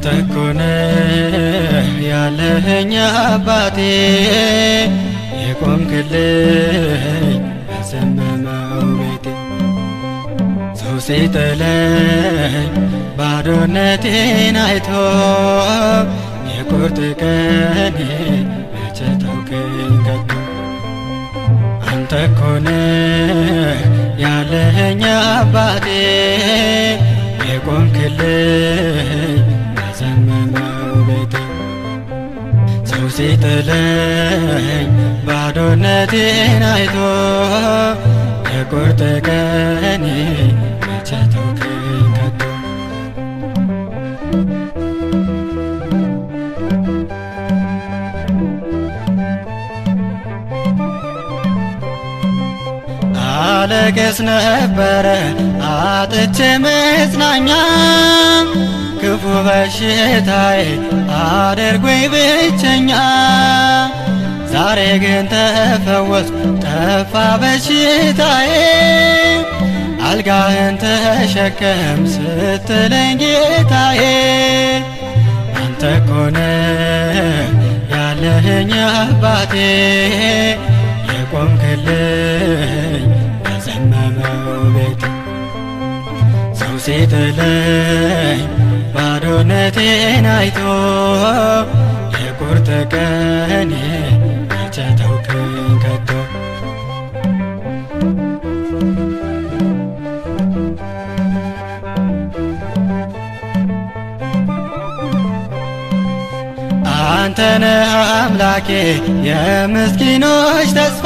አንተ እኮ ነህ ያለኸኝ አባቴ የቆምክልኝ በዘመመው ቤቴ ሰው ሲጥለኝ ባዶነቴን አይቶ የቁርጥ ቀኔ መቼ ተውከኝ ከቶ አንተ እኮ ነህ ያለኸኝ አባቴ የቆምክልኝ በዘመመው ቤቴ ሰው ሲጥለኝ ባዶነቴን አይቶ የቁርጥ ቀኔ መቼ ተውከኝ ከቶ አለቅስ ነበረ አጥቼ መጽናኛ ክፉ በሽታዬ አድርጎኝ ብቸኛ ዛሬ ግን ተፈወስኩ ጠፋ በሽታዬ አልጋህን ተሸከም ስትለኝ ጌታዬ አንተ እኮ ነህ ያለኸኝ አባቴ የቆምክልኝ በዘመመው ቤቴ ሰው ሲጥለኝ ባዶነቴን አይቶ የቁርጥ ቀኔ መቼ ተውከኝ ከቶ አንተ ነህ አምላኬ የምስኪኖች ተስፋ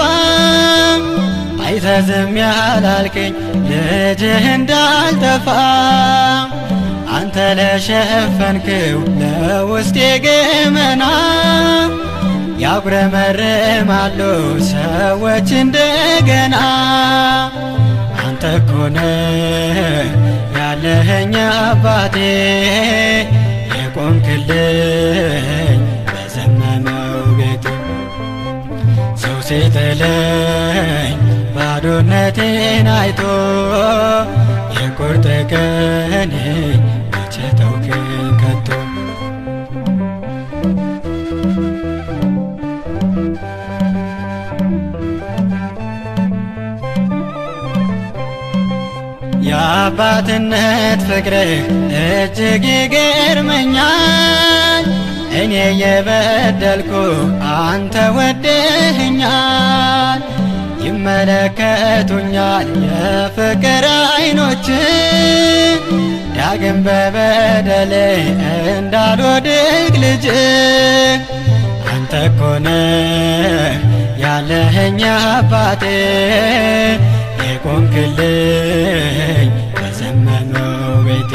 አይተህ ዝም ያላልከኝ ልጅህ እንዳልጠፋ አንተ ለሸፈንክው ለውስጤ ገመና ያጉረመርማሉ ሰዎች እንደገና አንተ እኮ ነህ ያለኸኝ አባቴ የቆምክልኝ በዘመመው ቤቴ ሰው ሲጥለኝ ባዶነቴን አይቶ የቁርጥ ቀኔ መቼ ተውከኝ ከቶ የአባትነት ፍቅርህ እጅግ ይገርመኛል እኔ የበደልኩ አንተ ወደኸኛል ይመለከቱኛል የፍቅር አይኖች ዳግም በበደሌ እንዳልወድቅ ልጅ አንተ እኮ ነህ ያለኸኝ አባቴ የቆምክልኝ በዘመመው ቤቴ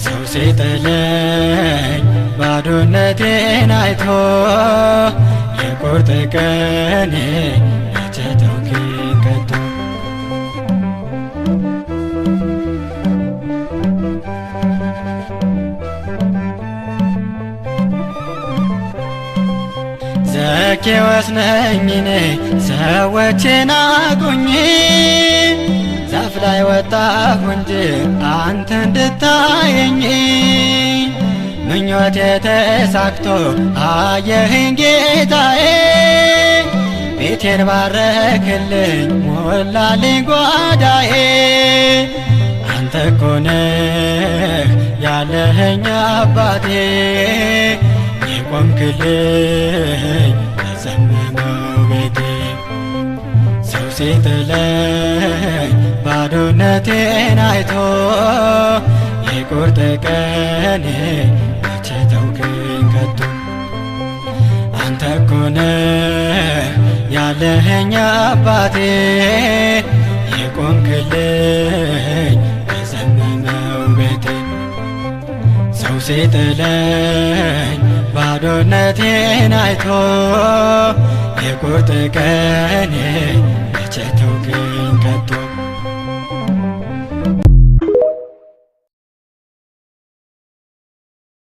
ሰው ሲጥለኝ ባዶነቴን አይቶ የቁርጥ ቀኔ መቼ ተውከኝ ከቶ ዘኬዎስ ነኝ እኔ ሰዎች ናቁኝ ዛፍ ላይ ወጣሁ እንጂ አንተ እንድታየኝ ምኞቴ ተሳክቶ አየኸኝ ጌታዬ ቤቴን ባረክልኝ ሞላልኝ ጓዳዬ አንተ እኮ ነህ ያለኸኝ አባቴ የቆምክልኝ በዘመመው ቤቴ ሰው ሲጥለኝ ባዶነቴን አይቶ የቁርጥ ቀኔ መቼ ተውከኝ ከቶ አንተ እኮ ነህ ያለኸኝ አባቴ የቆምክልኝ በዘመመው ቤቴ ሰው ሲጥለኝ ባዶነቴን አይቶ የቁርጥ ቀኔ መቼ ተውከኝ ከቶ